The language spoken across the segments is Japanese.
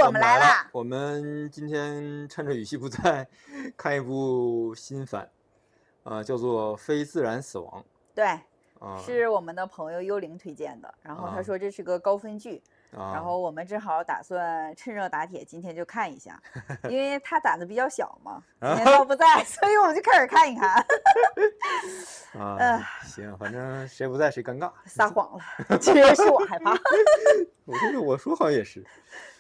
我们来啦！我们今天趁着雨熙不在，看一部新番，叫做《非自然死亡》。对，是我们的朋友幽灵推荐的。然后他说这是个高分剧，然后我们正好打算趁热打铁，今天就看一下，因为他胆子比较小嘛，今天他不在，所以我们就开始看一看。行，反正谁不在谁尴尬。撒谎了，其实是我害怕。我说好像也是。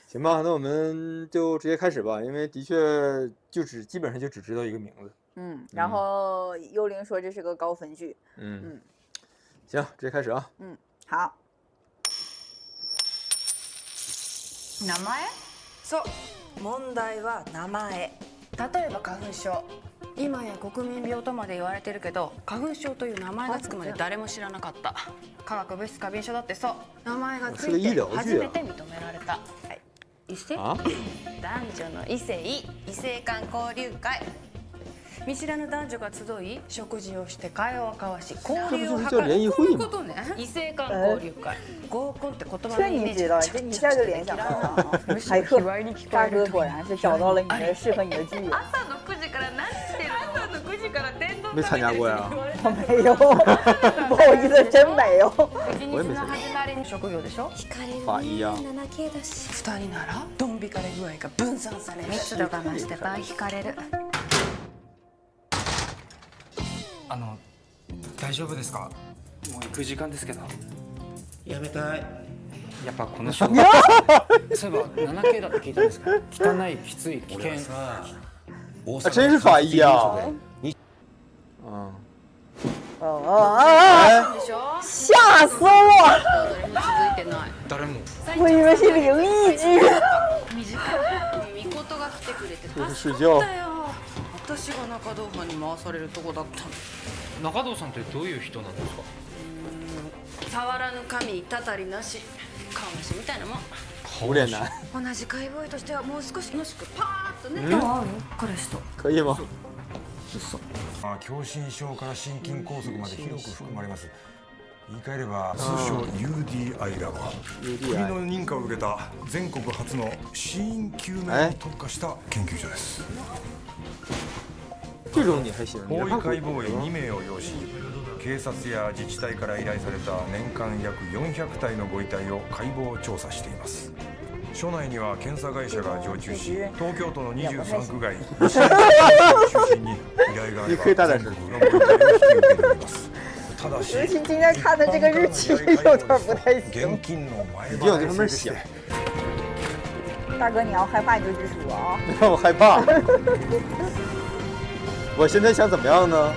行吧，那我们就直接开始吧，因为的确基本上就只知道一个名字。然后幽灵说这是个高分剧。行，直接开始啊。好。名前？そう、問題は名前。例えば花粉症。今や国民病とまで言われてるけど、花粉症という名前がつくまで誰も知らなかった。化学物質過敏症だってそう、名前がついて初めて認められた。異性？男女の異性間交流会。見知らぬ男女が集い食事をして会話を交わし交流を図る。こういうことね。異性間交流会。合コンって言葉のイメージ。这你一下就联想到了。海克，大哥果然是找到了你的适合你的剧。朝の9時から何してるの？朝の9時から電動。没参加过呀。我没有，不好意思，真没有。我也没参加。職業でしょ？法医呀。2人ならドン引かれ具合が分散される。密度が増して倍引かれる。大丈夫ですか？もう行く時間ですけど。やめたい。やっぱこの仕事。そういえば 7K だって聞いたんですか？汚い、きつい、危険。真是法医啊！吓死我！誰も。我以为是灵异剧。这是睡觉。私が中堂班に回されるとこだったの。中堂さんってどういう人なんですか？触らぬ神たたりなし、顔なしみたいなもん。有点難。同じ解剖医としてはもう少し楽しくパーッとね。ある彼氏と。可以吗？狭心症から心筋梗塞まで広く含まれます。言い換えれば通称 UDI ラボ。国の認可を受けた全国初の死因究明に特化した研究所です。这种你还行。法医解剖医2名を擁し、警察や自治体から依頼された年間約400体のご遺体を解剖調査しています。所内には検査会社が常駐し、東京都の23区外、西日本を中心に依頼があれば全国のご遺体を引き受けております。ただし、今天看的这个日期有点不太行。現金の前你往这上面想。大哥，你要害怕你就直说啊！让我害怕。我现在想怎么样呢？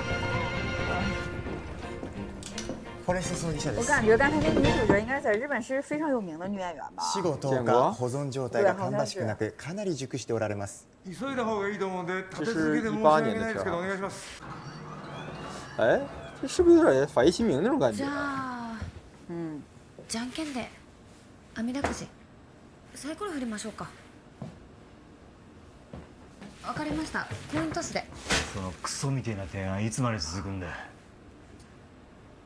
我感觉刚才那个女主角应该在日本是非常有名的女演员吧？死後10日、保存状態が芳しくなく、かなり熟しておられます。急いだ方がいいと思うんで、立て続けて申し訳ないですけどお願いします。哎，这是不是有点法医秦明那种感觉？じゃあ、じゃんけんで網だくじサイコロ振りましょうか。わかりました。コイントスで。そのクソみたいな提案いつまで続くんだ。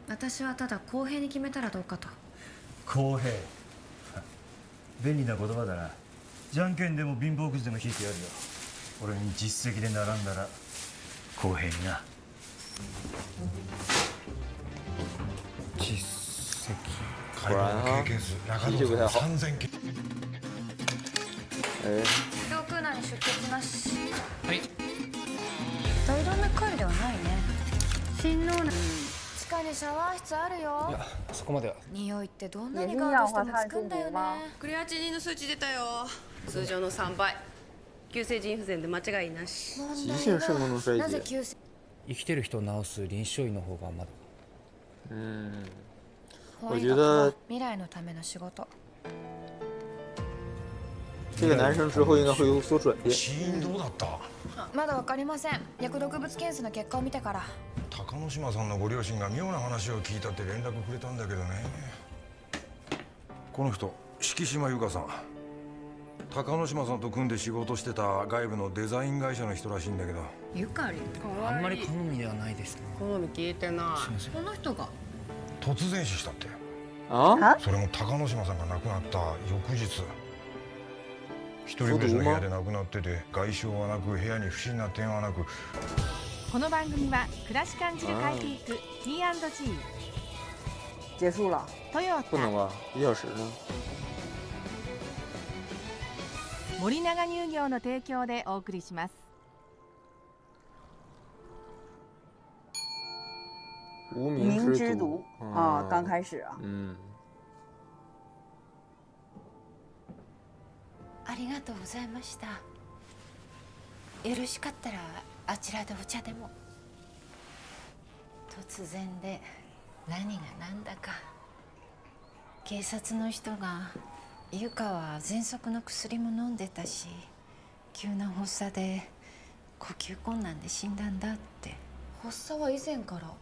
私はただ公平に決めたらどうかと。公平。便利な言葉だな。じゃんけんでも貧乏くじでも引いてやるよ。俺に実績で並んだら公平にな。実績。解剖の経験数、中野さん3000件。胸腔内に出血なし。はい。大動脈解離ではないね。心脳内。地下にシャワー室あるよ。いや、そこまでは。匂いってどんなにガードしてもつくんだよね。クレアチニンの数値出たよ。通常の3倍。急性腎不全で間違いなし。急性肾功能衰なぜ竭。急性？生きてる人を治す臨床医の方がまだ。我觉得未来のための仕事。这个男生之后应该会有所转变。死因どうだった？まだわかりません。薬毒物検査の結果を見てから。高野島さんのご両親が妙な話を聞いたって連絡くれたんだけどね。この人、敷島由香さん。高野島さんと組んで仕事してた外部のデザイン会社の人らしいんだけど。ゆかり。あんまり好みではないです。好み聞いてない。この人が。突然死したって。あ？それも高野島さんが亡くなった翌日。一人別の部屋で亡くなってて外傷はなく部屋に不審な点はなく。この番組は暮らし感じる変えていく T&G 结束了。トヨタ不能吧？1小时呢？森永乳業の提供でお送りします。无无名名之之毒啊，刚开始啊。ありがとうございました。よろしかったらあちらでお茶でも。突然で何が何だか。警察の人が優香は喘息の薬も飲んでたし、急な発作で呼吸困難で死んだんだって。発作は以前から？は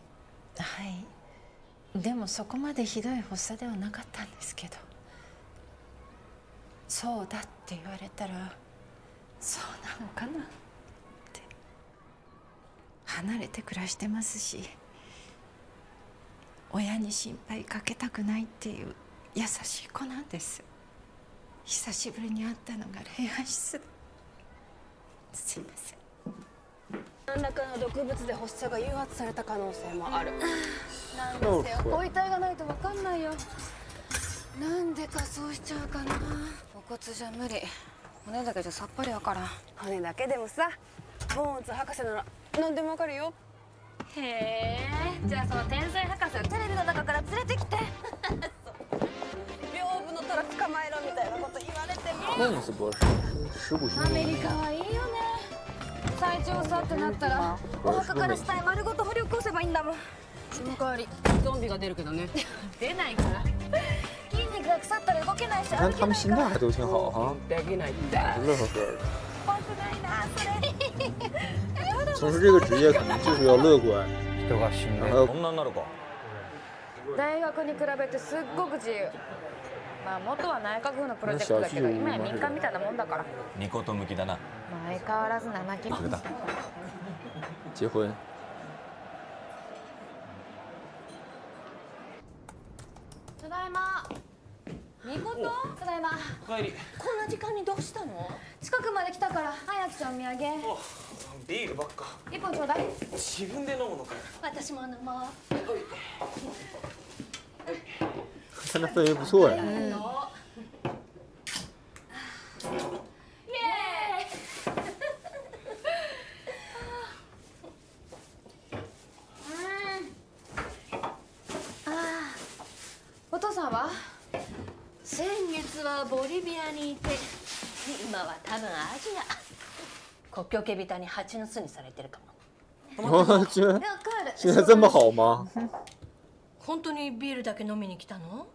い。でもそこまでひどい発作ではなかったんですけど。そうだって言われたらそうなのかなって。離れて暮らしてますし、親に心配かけたくないっていう優しい子なんです。久しぶりに会ったのが霊安室。すいません。何らかの毒物で発作が誘発された可能性もある。なんですよ、ご遺体がないと分かんないよ。なんでかそうしちゃうかな。お骨じゃ無理。骨だけじゃさっぱりわからん。骨だけでもさ、ボーンズ博士なら何でもわかるよ。へえ、じゃあその天才博士をテレビの中から連れてきて。屏風の虎捕まえろみたいなこと言われても。那你是博士，是不是？アメリカはいいよね。最調査ってなったらお墓から死体丸ごと掘り起こせばいいんだもん。その代わりゾンビが出るけどね。出ないから。筋肉が腐ったら動けないし。你看他们心态还都挺好哈，できないんだ。乐呵呵的。怖くないなそれ。从事这个职业可能就是要乐观。人が死んで还有こんなになるか。大学に比べてすっごく自由。まあ元は内閣府のプロジェクトだけど今や民間みたいなもんだから。ニコと向きだな。相変わらず生気。结婚。ただいま。みこと？ただいま。お帰り。こんな時間にどうしたの？近くまで来たから早くちゃんお土産。ビールばっか。一本ちょうだい。自分で飲むのかよ。私も飲もう。他那氛围不错呀。お父さんは？先月はボリビアにいて、今は多分アジア。国境警備隊に蜂の巣にされてるかも。我去，现在这么好吗？本当にビールだけ飲みに来たの？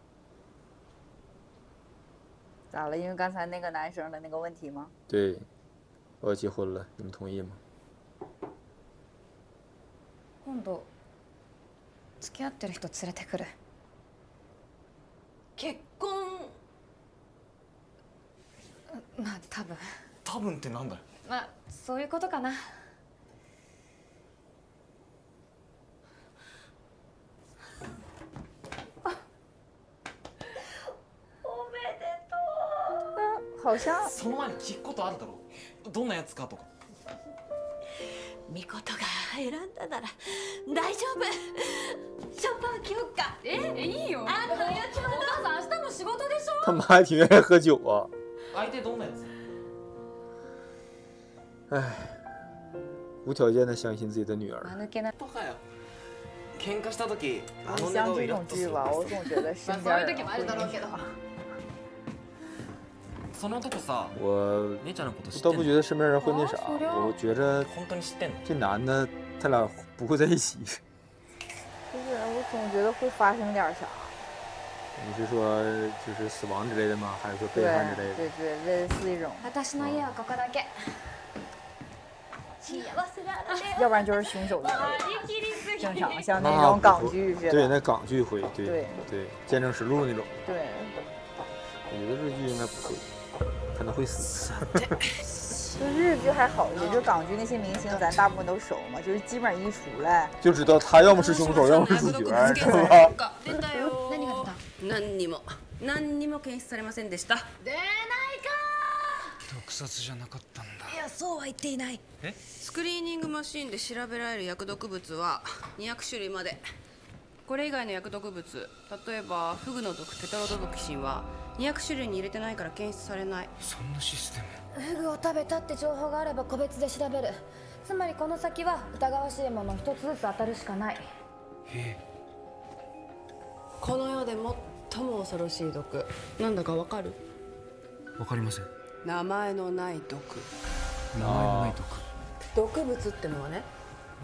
咋了？因为刚才那个男生的那个问题吗？对，我要结婚了，你们同意吗？今度付き合ってる人連れてくる。結婚？まあ多分。多分ってなんだよ。まあそういうことかな。好像その前に聞くことあるだろ。どんなやつかとか。みことが選んだなら大丈夫。シャンパン着よっか。いいよ。あんたやちょうど。お母さん明日も仕事でしょ。他们还挺愿意喝酒啊。相手どんなやつ？唉，无条件的相信自己的女儿。間抜けな。バカよ。喧嘩した時あの像顔这种剧吧，我总觉得身边人会那啥。その男さ、我姉ちゃんのこと知って倒んの？不觉得身边人会那啥，我觉着本当に知ってんの？这男的他俩不会在一起。就是我总觉得会发生点啥。你是说就是死亡之类的吗？还是说背对叛之类的？对对，类似一种。私の家はここだけ。幸せだね。要不然就是凶手正常，像那那种港不剧似的。对，那港剧会，对对对，见证实录那种。对。我觉得日剧应该不会，可能会死。就日剧还好一些，就港剧那些明星咱大部分都熟嘛，就是基本上一出来就知道他要么是凶手，要么是主角，是吧？出たよ。何が出た？何にも検出されませんでした。出ないか。毒殺じゃなかったんだ。いや、そうは言っていない。スクリーニングマシーンで調べられる薬毒物は200種類まで。これ以外の薬毒物、例えばフグの毒テトロドトキシンは200種類に入れてないから検出されない。そんなシステム。フグを食べたって情報があれば個別で調べる。つまりこの先は疑わしいもの一つずつ当たるしかない。この世で最も恐ろしい毒、なんだかわかる？わかりません。名前のない毒。名前のない毒。毒物ってのはね、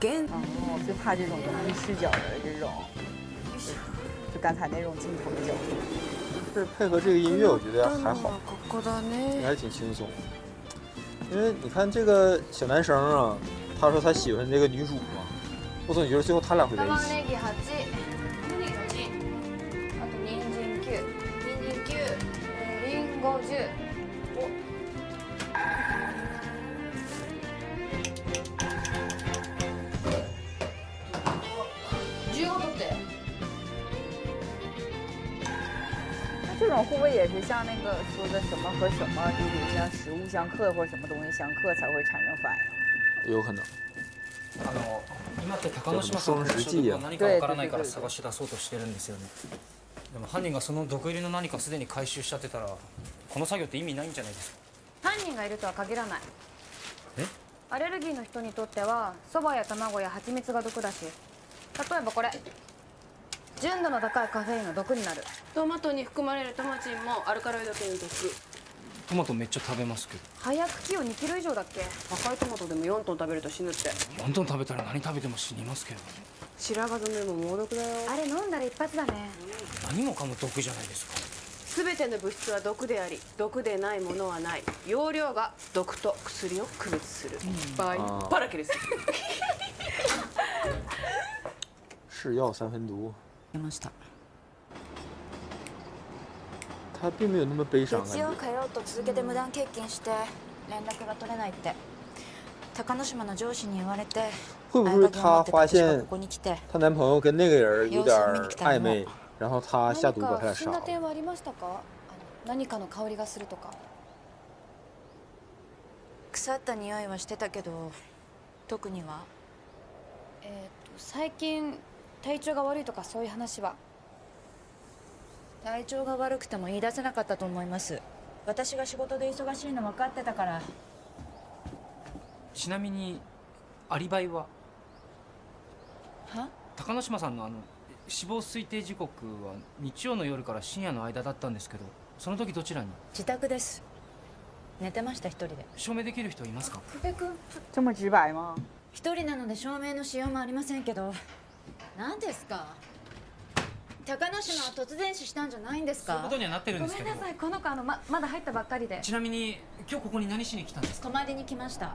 原哦，就怕这种容易视角的这种，就刚才那种镜头的角度。是配合这个音乐，我觉得还好，ここだね。还挺轻松。因为你看这个小男生啊，他说他喜欢这个女主嘛，我总觉得最后他俩会在一起。玉ねぎ8、あと人参9、リンゴ10。15取って。这种会不会也是像那个说的什么和什么，就是像食物相克或者什么东西相克才会产生反应？有可能。今って高野島さんの所属は何かわからないから探し出そうとしてるんですよね。でも犯人がその毒入りの何かすでに回収しちゃってたらこの作業って意味ないんじゃないですか。犯人がいるとは限らない。え？アレルギーの人にとってはそばや卵や蜂蜜が毒だし、例えばこれ純度の高いカフェインの毒になる。トマトに含まれるトマチンもアルカロイド系の毒。トマトめっちゃ食べますけど。早茎を2キロ以上だっけ？赤いトマトでも4トン食べると死ぬって。4トン食べたら何食べても死にますけど。白髪染めも猛毒だよ。あれ飲んだら一発だね。何もかも毒じゃないですか。全ての物質は毒であり、毒でないものはない。容量が毒と薬を区別する場合ばらけです。是药三分毒。出ました。他并没有那么悲伤。月曜帰ろうと続けて無断欠勤して連絡が取れないって高野島の上司に言われて。会不会她发现她男朋友跟那个人有点暧昧，然后她下毒把他俩杀了？点はありましたか？何かの香りがするとか。腐った匂いはしてたけど特には。最近体調が悪いとかそういう話は。体調が悪くても言い出せなかったと思います。私が仕事で忙しいの分かってたから。ちなみにアリバイは？は？高野島さんの死亡推定時刻は日曜の夜から深夜の間だったんですけど、その時どちらに？自宅です。寝てました一人で。証明できる人いますか？久部君。这么直白吗？一人なので証明のしようもありませんけど。何ですか？高野島は突然死したんじゃないんですか？そういうことにはなってるんですけど。ごめんなさい、この子まだ入ったばっかりで。ちなみに今日ここに何しに来たんですか？泊まりに来ました。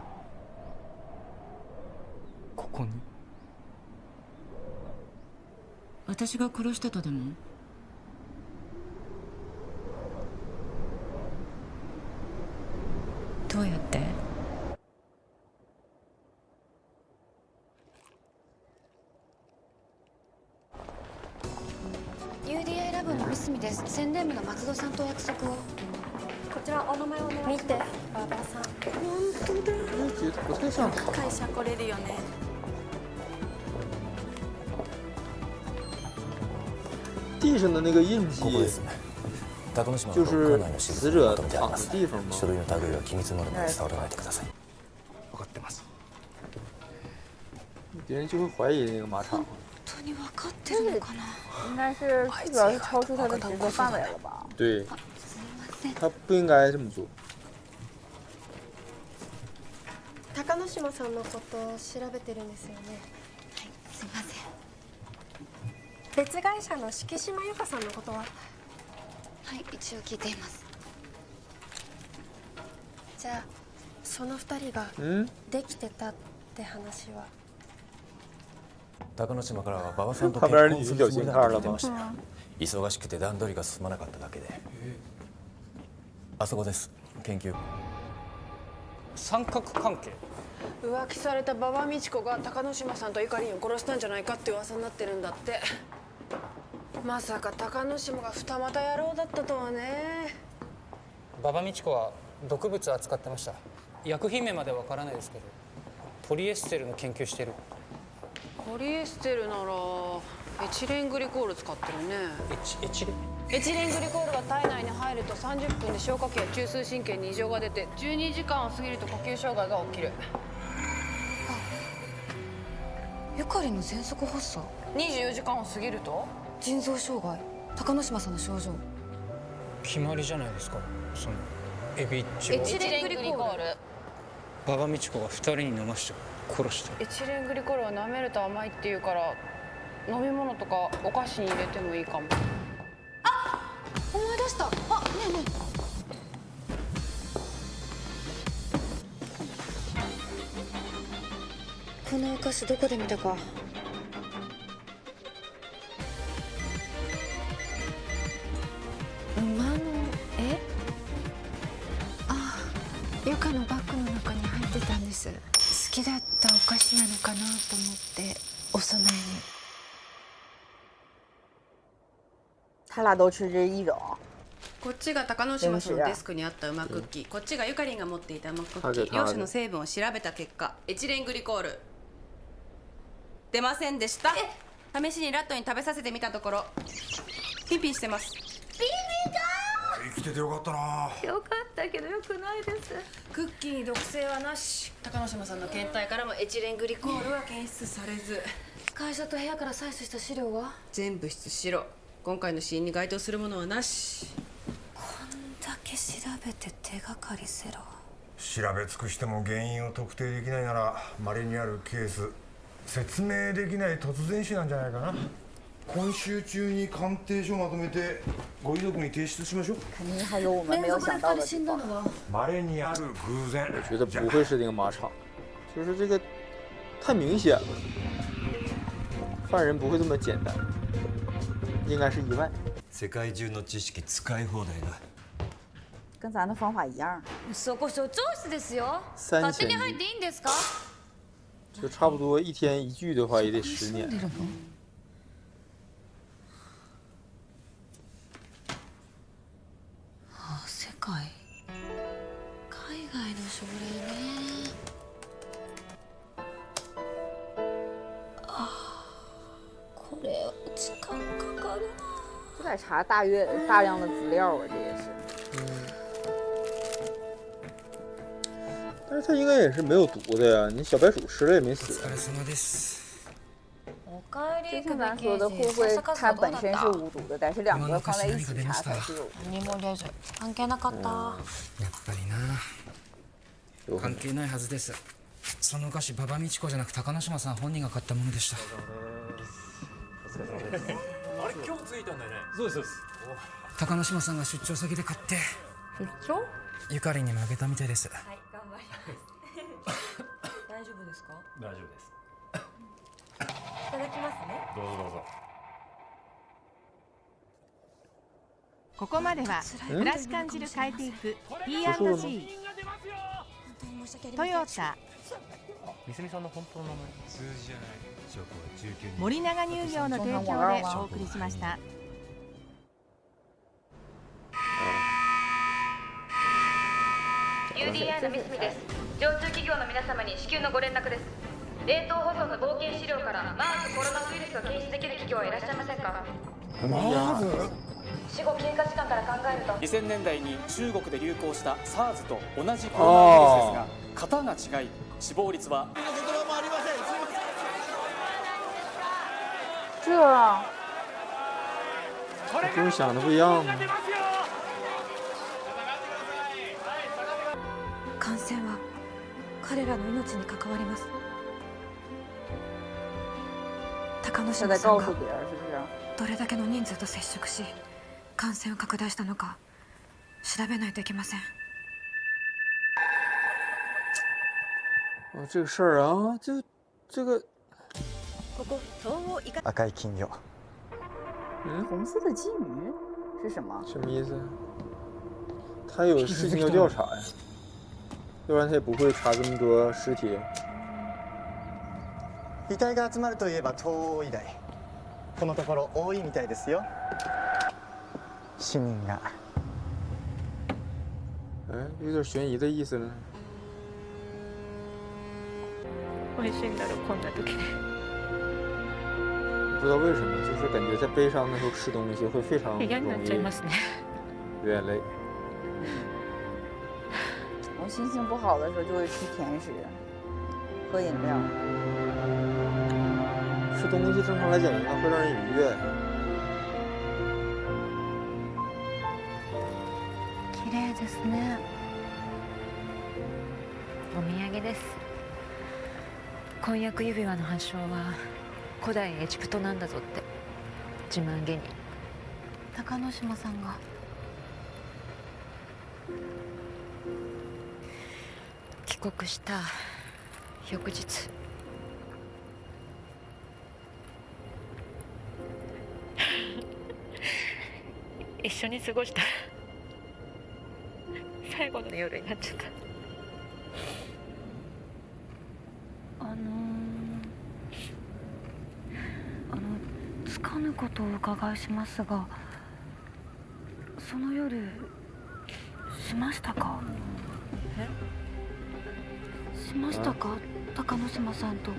ここに？私が殺したとでも？どうやって？UDA ラブの三角です。宣伝部の松戸さんと約束を。こちらお名前をお願いします。見て、馬場さん。本当だ。会社来れるよね。地上的那个印记，就是死者躺的地方吗？書類の類は機密物に伝わらないでください。分かってます。别人就会怀疑那个马场。本当に分かってるのかな？应该是主要是超出他的职责范围了吧？对，他不应该这么做。高野島さんのことを調べてるんですよね。はい、すいません。別会社の敷島由香さんのことは？はい、一応聞いています。じゃあその2人ができてたって話は？高野島からは馬場さんと結婚するつもりだと聞いてましたよ。忙しくて段取りが進まなかっただけで。あそこです、研究。三角関係？浮気された馬場美智子が高野島さんとゆかりんを殺したんじゃないかって噂になってるんだって。まさか高野島が二股野郎だったとはね。馬場美智子は毒物扱ってました。薬品名まではわからないですけど、ポリエステルの研究してる。ポリエステルならエチレングリコール使ってるね。エチレン？エチレングリコールが体内に入ると30分で消化器や中枢神経に異常が出て、12時間を過ぎると呼吸障害が起きる。ゆかりの喘息発作。24時間を過ぎると腎臓障害。高野島さんの症状。決まりじゃないですか。そのエビッチをエチレングリコール。馬場美智子が2人に飲まして殺した。エチレングリコールは舐めると甘いっていうから、飲み物とかお菓子に入れてもいいかも。思い出した。あ、ねえねえ。このお菓子どこで見たか。馬の絵？あ、ゆかのバッグの中に入ってたんです。好きだったお菓子なのかなと思ってお供えに。他俩都吃这一种。こっちが高野島さんのデスクにあった馬クッキー、こっちがゆかりんが持っていた馬クッキー。両種の成分を調べた結果、エチレングリコール出ませんでした。試しにラットに食べさせてみたところ、ピンピンしてます。ピンピンか。生きててよかったな。よかったけどよくないです。クッキーに毒性はなし。高野島さんの検体からもエチレングリコールは検出されず。会社と部屋から採取した資料は全部質白。今回の死因に該当するものはなし。こんだけ調べて手がかりゼロ。調べ尽くしても原因を特定できないなら、稀にあるケース、説明できない突然死なんじゃないかな。今週中に鑑定書まとめてご遺族に提出しましょう。肯定还有我们没有想到的地方。稀にある偶然。我觉得不会是那个马场，就是这个太明显了，犯人不会这么简单，应该是意外。世界中の知識使い放題だ。跟咱的方法一样。そこ所長室ですよ。 3000勝手に入っていいんですか？就差不多一天一具的话也得10年。世界海外の症例ね。あ、これ時間かかるな。这得查大量的资料啊，这也是。但是他应该也是没有毒的呀，你小白鼠吃了也没死。就像咱说的，会不会它本身是无毒的，但是两个放在一起查才是有。何も出ず。関係なかった。やっぱりな。関係ないはずです。そのお菓子馬場美智子じゃなく高野島さん本人が買ったものでした。あれ今日着いたんだよね。そうですそうです。高野島さんが出張先で買って出張？ゆかりにもあげたみたいです。はい、頑張ります。大丈夫ですか？大丈夫です。いただきますね。どうぞどうぞ。ここまでは暮らし感じる変えていく P&G トヨタみすみさんの本当の名前数字じゃない。証拠は19人。森永乳業の提供でお送りしました。UDI の三角です。常駐企業の皆様に至急のご連絡です。冷凍保存の冒険資料からマーズコロナウイルスを検出できる企業はいらっしゃいませんか？マーズ？死後経過時間から考えると2000年代に中国で流行した SARS と同じコロナウイルスですが、型が違い死亡率は跟我想的不一样吗？感染は彼らの命に関わります。高野島さんがどれだけの人数と接触し感染を拡大したのか調べないといけません。这个事儿啊，这个赤い金魚。红色的金鱼是什么？什么意思？他有事情要调查呀，要不然他也不会查这么多尸体。遺体が集まるといえば東欧医大。このところ多いみたいですよ。市民が。哎，有点悬疑的意思了。美味しいんだろう、こんな時に。不知道为什么，就是感觉在悲伤的时候吃东西会非常容易嫌になっちゃいますね。流眼泪。我心情不好的时候就会吃甜食，喝饮料。吃东西正常来讲应该会让人愉悦。綺麗ですね。お土産です。婚約指輪の発祥は古代エジプトなんだぞって自慢げに。高之島さんが。帰国した翌日、一緒に過ごした最後の夜になっちゃった。つかぬことをお伺いしますが、その夜しましたか？しましたか？高之島さんと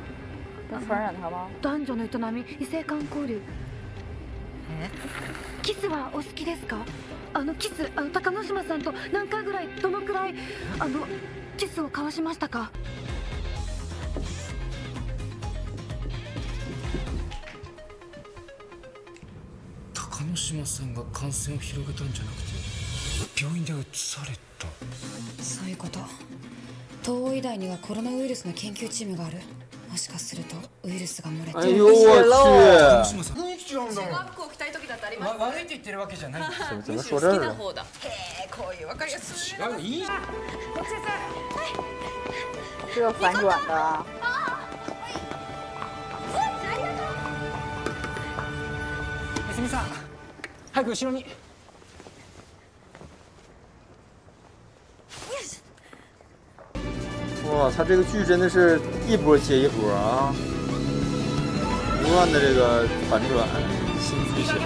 男女の営み、異性間交流。キスはお好きですか？キス、高之島さんと何回ぐらい、どのくらいキスを交わしましたか？高之島さんが感染を広げたんじゃなくて病院で移された。そういうこと。東欧医大にはコロナウイルスの研究チームがある。もしかするとウイルスが漏れて。哎呦我去！雰囲気違うんだもん。違う服を着たい時だってあります。悪いと言ってるわけじゃない。怎么说这儿了？へえ、こういう分かりやすい。違う、いい。这个反转的。泉さん、早く後ろに。哇，他这个剧真的是一波接一波啊，不断的这个反转，新剧情。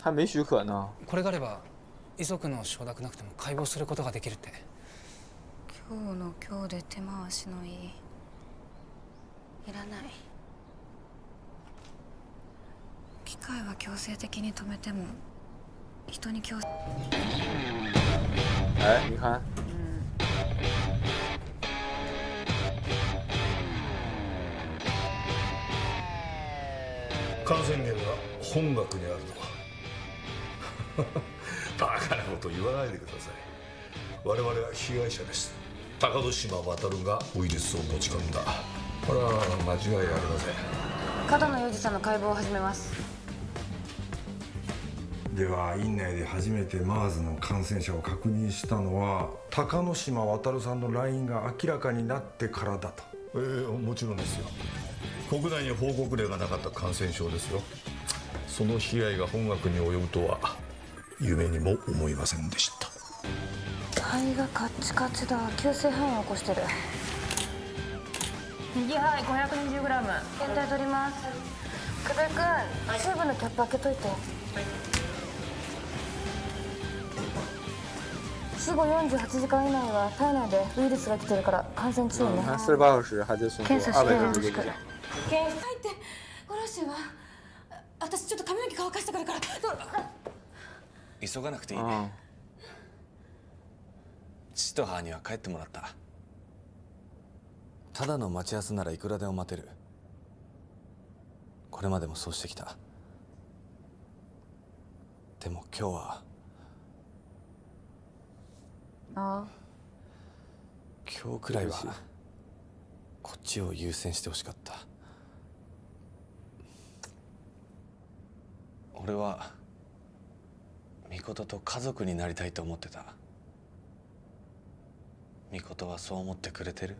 还没许可呢。これがあれば遺族の承諾なくても解剖することができるって。今日の今日で手回しのいい。いらない。機械は強制的に止めても人に強制。哎，你看。感染源が本学にあるとはバカなこと言わないでください。我々は被害者です。高戸島渉がウイルスを持ち込んだ。これは間違いありません。角野裕二さんの解剖を始めます。では院内で初めて MERS の感染者を確認したのは高之島渉さんの LINE が明らかになってからだと。もちろんですよ。国内に報告例がなかった感染症ですよ。その被害が本学に及ぶとは夢にも思いませんでした。肺がカッチカチだ。急性肺炎を起こしてる。右肺 520g。検体取ります。久部君、チューブのキャップ開けといて。死後48時間以内は体内でウイルスが来てるから感染注意ね。48小時还得送検査してよろしく。検査入ってご両親は。私ちょっと髪の毛乾かしてから急がなくていい。父と母には帰ってもらった。ただの待ち合わせならいくらでも待てる。これまでもそうしてきた。でも今日は今日くらいはこっちを優先してほしかった。俺はミコトと家族になりたいと思ってた。ミコトはそう思ってくれてる？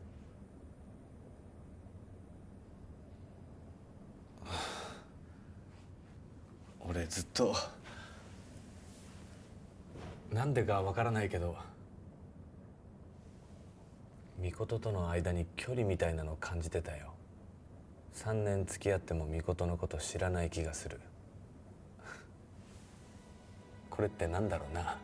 俺ずっとなんでかわからないけどミコトとの間に距離みたいなの感じてたよ。3年付き合ってもミコトのこと知らない気がする。これってなんだろうな。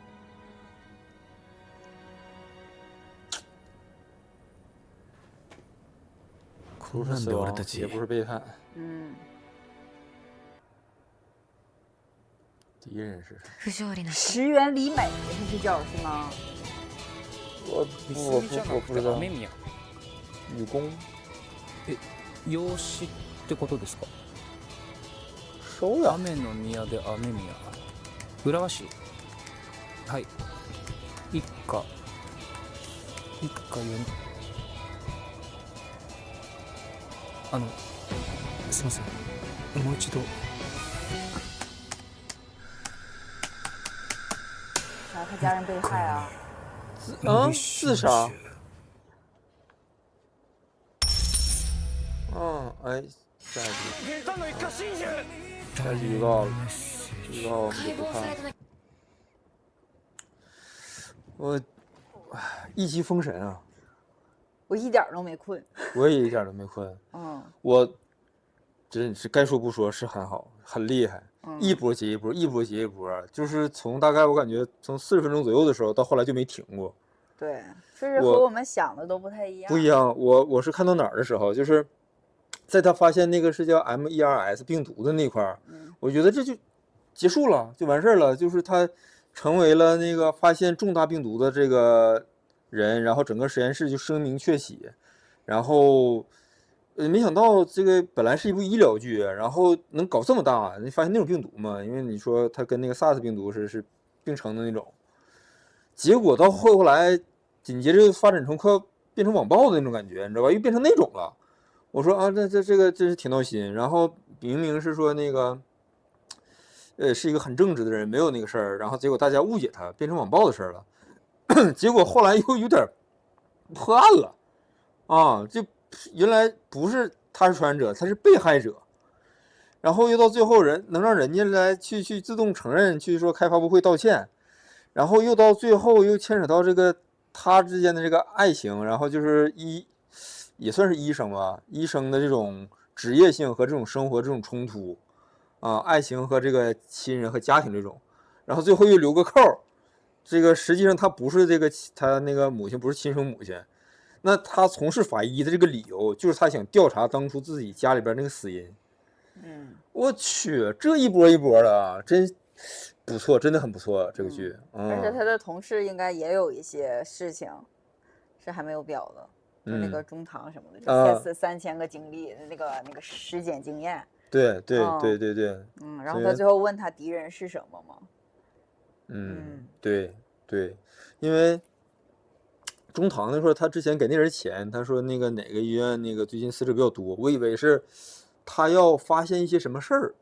なんで俺たち也不是背叛。敌人是石原里美，他是叫是吗？我不知道。女工。養子ってことですか？そうや。雨の宮で雨宮。浦和市。はい。一家4。すいません。もう一度。他家人被害啊！自杀。哎，下集预告了，预告我们就不看了。我一击封神啊！我一点都没困。我也一点都没困。我真是该说不说，是很好，很厉害。一波接一波，一波接一波，就是从大概我感觉从40分钟左右的时候到后来就没停过。对，就是和我们想的都不太一样。不一样，我是看到哪儿的时候，就是在他发现那个是叫 MERS 病毒的那块儿，我觉得这就结束了，就完事儿了。就是他成为了那个发现重大病毒的这个人，然后整个实验室就声名鹊起，然后。没想到这个本来是一部医疗剧，然后能搞这么大。你发现那种病毒嘛？因为你说它跟那个 SARS 病毒是并成的那种，结果到后来紧接着发展成快变成网暴的那种感觉，你知道吧？又变成那种了。我说啊，这个真是挺闹心。然后明明是说那个，是一个很正直的人，没有那个事儿，然后结果大家误解他，变成网暴的事儿了。结果后来又有点破案了，啊，就。原来不是他是传染者，他是被害者，然后又到最后能让人家来去自动承认，去说开发布会道歉，然后又到最后又牵扯到这个他之间的这个爱情，然后就是也算是医生吧，医生的这种职业性和这种生活这种冲突啊，爱情和这个亲人和家庭这种，然后最后又留个扣，这个实际上他不是他那个母亲不是亲生母亲。那他从事法医的这个理由，就是他想调查当初自己家里边那个死因。我去，这一波一波的啊，真不错，真的很不错这个剧。而且他的同事应该也有一些事情是还没有表的，就那个中堂什么的，就3000个经历，那个尸检经验。对。然后他最后问他敌人是什么嘛？对，因为。中堂的说他之前给那人钱，他说那个哪个医院那个最近死者比较多，我以为是他要发现一些什么事儿，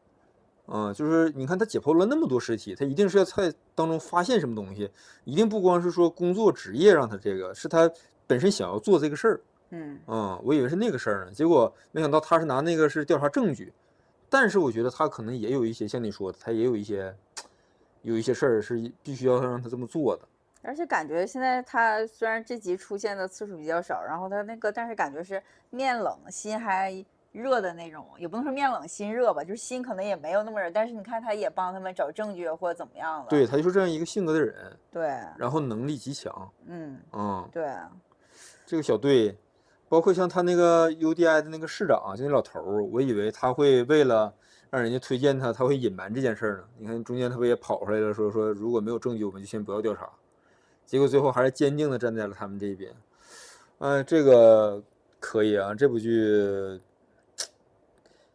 就是你看他解剖了那么多尸体，他一定是要在当中发现什么东西，一定不光是说工作职业让他这个，是他本身想要做这个事儿，我以为是那个事儿呢，结果没想到他是拿那个是调查证据，但是我觉得他可能也有一些像你说的，他也有一些事儿是必须要让他这么做的。而且感觉现在他虽然这集出现的次数比较少，然后他那个，但是感觉是面冷心还热的那种，也不能说面冷心热吧，就是心可能也没有那么热，但是你看他也帮他们找证据或者怎么样了。对，他就是这样一个性格的人。对。然后能力极强。对。这个小队，包括像他那个 UDI 的那个市长，就那老头儿，我以为他会为了让人家推荐他会隐瞒这件事儿呢。你看中间他不也跑出来了，说如果没有证据，我们就先不要调查。结果最后还是坚定的站在了他们这边，这个可以啊，这部剧。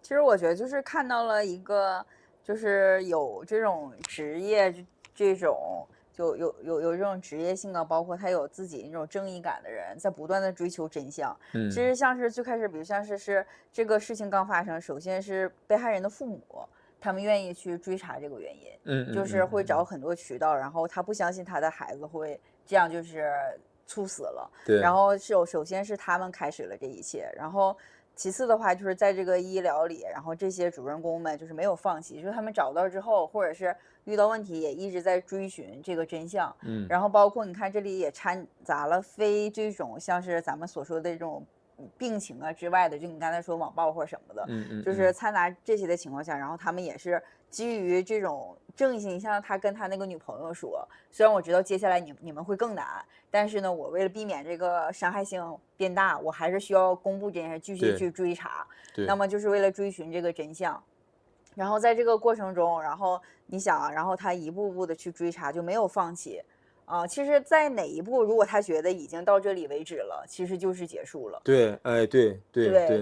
其实我觉得就是看到了一个，就是有这种职业，这种就有这种职业性格，包括他有自己那种正义感的人，在不断的追求真相。其实像是最开始，比如像是这个事情刚发生，首先是被害人的父母。他们愿意去追查这个原因，就是会找很多渠道，然后他不相信他的孩子会这样就是猝死了，对，然后首先是他们开始了这一切，然后其次的话，就是在这个医疗里，然后这些主人公们就是没有放弃，就是他们找到之后，或者是遇到问题，也一直在追寻这个真相。然后包括你看这里也掺杂了非这种像是咱们所说的这种病情啊之外的，就你刚才说网暴或什么的，就是掺杂这些的情况下，然后他们也是基于这种正义性，像他跟他那个女朋友说，虽然我知道接下来你们会更难，但是呢，我为了避免这个伤害性变大，我还是需要公布这件事，继续去追查。那么就是为了追寻这个真相。然后在这个过程中，然后你想啊，然后他一步步的去追查，就没有放弃。其实，在哪一步，如果他觉得已经到这里为止了，其实就是结束了。对，哎，对，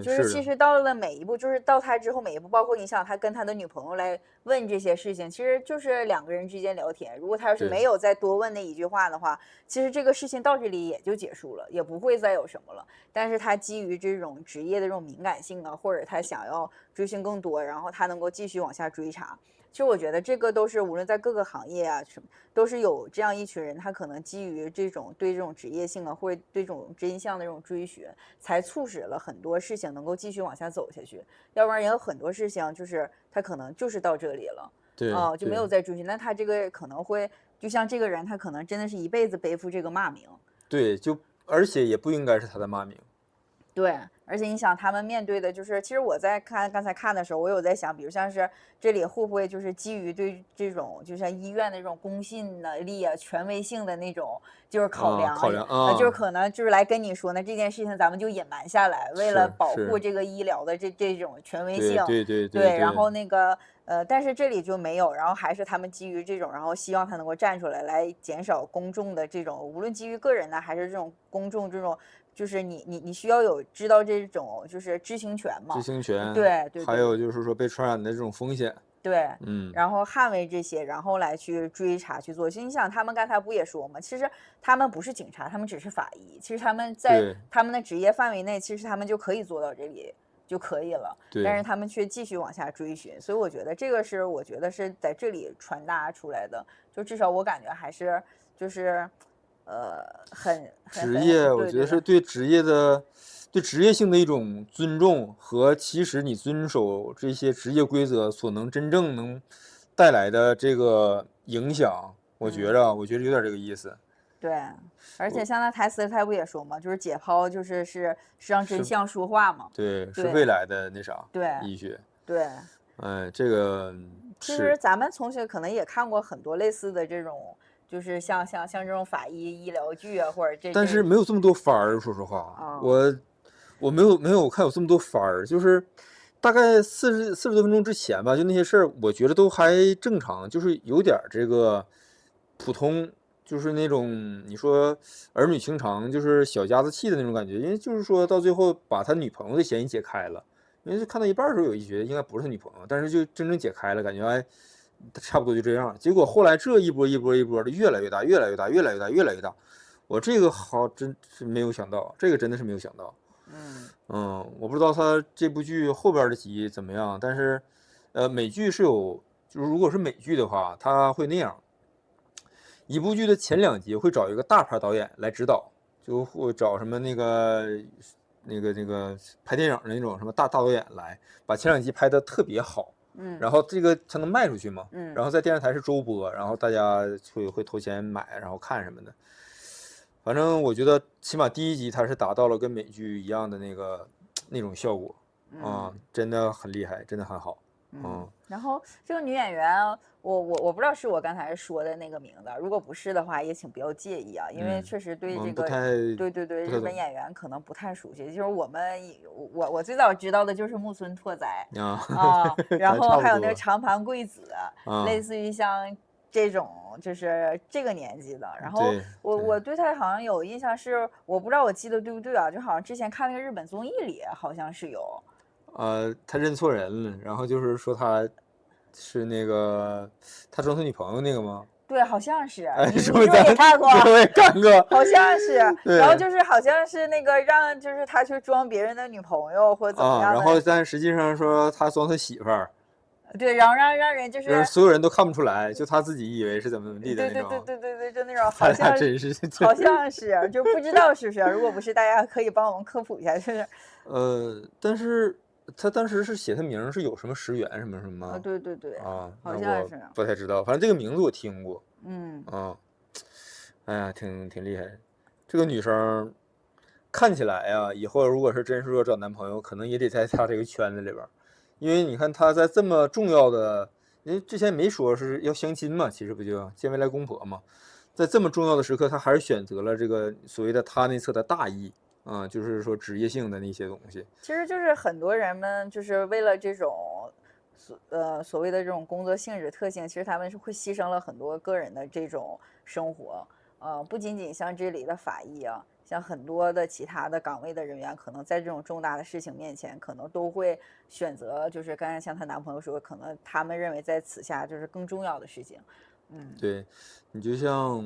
就是其实到了每一步，就是到他之后每一步，包括你想他跟他的女朋友来问这些事情，其实就是2个人之间聊天。如果他要是没有再多问那一句话的话，其实这个事情到这里也就结束了，也不会再有什么了。但是他基于这种职业的这种敏感性啊，或者他想要追寻更多，然后他能够继续往下追查。其实我觉得这个都是无论在各个行业啊什么，都是有这样一群人，他可能基于这种对这种职业性啊，或者对这种真相的这种追寻，才促使了很多事情能够继续往下走下去。要不然也有很多事情就是他可能就是到这里了，就没有再追寻。那他这个可能会就像这个人，他可能真的是一辈子背负这个骂名。对，而且也不应该是他的骂名。对，而且你想他们面对的就是，其实我在刚才看的时候，我有在想，比如像是这里会不会就是基于对这种就像医院的这种公信力啊、权威性的那种就是考量，就是可能就是来跟你说呢，这件事情咱们就隐瞒下来，为了保护这个医疗的这种权威性，对，然后那个但是这里就没有，然后还是他们基于这种，然后希望他能够站出来，来减少公众的这种，无论基于个人的还是这种公众这种。就是你需要有知道这种就是知情权嘛？知情权，对，还有就是说被传染的这种风险，对，然后捍卫这些，然后来去追查去做。就你想，他们刚才不也说吗？其实他们不是警察，他们只是法医。其实他们在他们的职业范围内，其实他们就可以做到这里就可以了。但是他们却继续往下追寻，所以我觉得这个是我觉得是在这里传达出来的。就至少我感觉还是就是。很职业，我觉得是对职业性的一种尊重和其实你遵守这些职业规则所能真正能带来的这个影响，我觉得有点这个意思。对，而且像那台词他不也说嘛，就是解剖是让真相说话嘛。对，是未来的那啥，对，医学。对，这个其实咱们从小可能也看过很多类似的这种。就是像这种法医医疗剧啊，或者但是没有这么多番儿，说实话，我没有看有这么多番儿，就是大概40多分钟之前吧，就那些事儿，我觉得都还正常，就是有点这个普通，就是那种你说儿女情长，就是小家子气的那种感觉，因为就是说到最后把他女朋友的嫌疑解开了，因为看到一半的时候有一觉得应该不是他女朋友，但是就真正解开了，感觉哎。差不多就这样，结果后来这一波的越来越大，我这个真是没有想到，这个真的是没有想到。我不知道他这部剧后边的集怎么样，但是美剧是有，就是如果是美剧的话，他会那样，一部剧的前2集会找一个大牌导演来指导，就会找什么那个拍电影的那种什么大导演来，把前2集拍得特别好。然后这个才能卖出去嘛，然后在电视台是周播，然后大家会投钱买，然后看什么的。反正我觉得起码第1集它是达到了跟美剧一样的那种效果真的很厉害，真的很好。然后这个女演员，我不知道是我刚才说的那个名字，如果不是的话，也请不要介意啊，因为确实对这个对日本演员可能不太熟悉。就是我最早知道的就是木村拓哉然后还有那个长盘贵子，类似于像这种就是这个年纪的。然后我对他好像有印象是，我不知道我记得对不对啊，就好像之前看那个日本综艺里好像是有。他认错人了，然后就是说他是那个他装他女朋友那个吗？对，好像是。你是不是也看过？我也看过。好像是。然后就是好像是那个让就是他去装别人的女朋友或者怎么样然后但实际上说他装他媳妇儿。对，然后让人就是所有人都看不出来，就他自己以为是怎么地的那种。对，就那种好像真是好像是就不知道是不是，如果不是，大家可以帮我们科普一下，就是。但是他当时是写他名是有什么石原什么吗？对啊，好像是。不太知道，反正这个名字我听过。啊，哎呀，挺厉害。这个女生看起来呀，以后如果是真是说找男朋友，可能也得在她这个圈子里边。因为你看她在这么重要的，因为之前没说是要相亲嘛，其实不就见未来公婆嘛，在这么重要的时刻，她还是选择了这个所谓的她那侧的大义啊，就是说职业性的那些东西。其实就是很多人们就是为了这种所谓的这种工作性质特性，其实他们是会牺牲了很多个人的这种生活。不仅仅像这里的法医啊，像很多的其他的岗位的人员，可能在这种重大的事情面前，可能都会选择，就是刚才像她男朋友说，可能他们认为在此下就是更重要的事情。对，你就像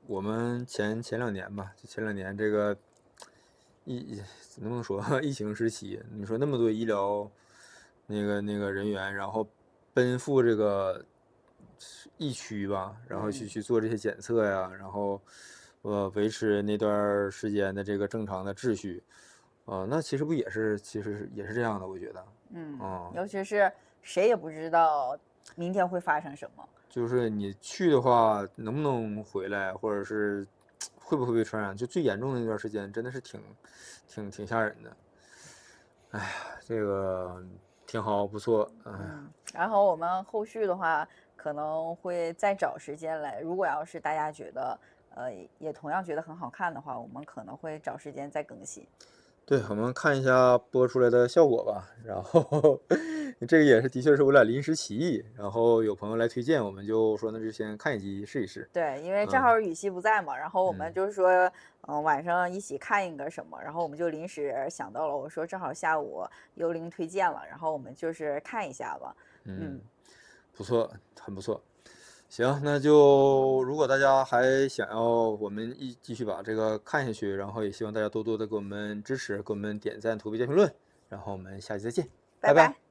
我们前2年吧，就前2年这个能不能说疫情时期，你说那么多医疗那个人员，然后奔赴这个疫区吧，然后去做这些检测呀，然后维持那段时间的这个正常的秩序，那其实也是这样的，我觉得。尤其是谁也不知道明天会发生什么。就是你去的话，能不能回来，或者是会不会被传染？就最严重的那段时间，真的是挺吓人的。哎呀，这个挺好，不错。然后我们后续的话，可能会再找时间来。如果要是大家觉得也同样觉得很好看的话，我们可能会找时间再更新。对，我们看一下播出来的效果吧。然后这个也是的确是我俩临时起意，然后有朋友来推荐，我们就说那就先看一集试一试。对，因为正好雨熙不在嘛，然后我们就是说晚上一起看一个什么，然后我们就临时想到了，我说正好下午幽灵推荐了，然后我们就是看一下吧。不错，很不错。行，那就如果大家还想要我们继续把这个看下去，然后也希望大家多多的给我们支持，给我们点赞、投币、加评论，然后我们下期再见，拜拜。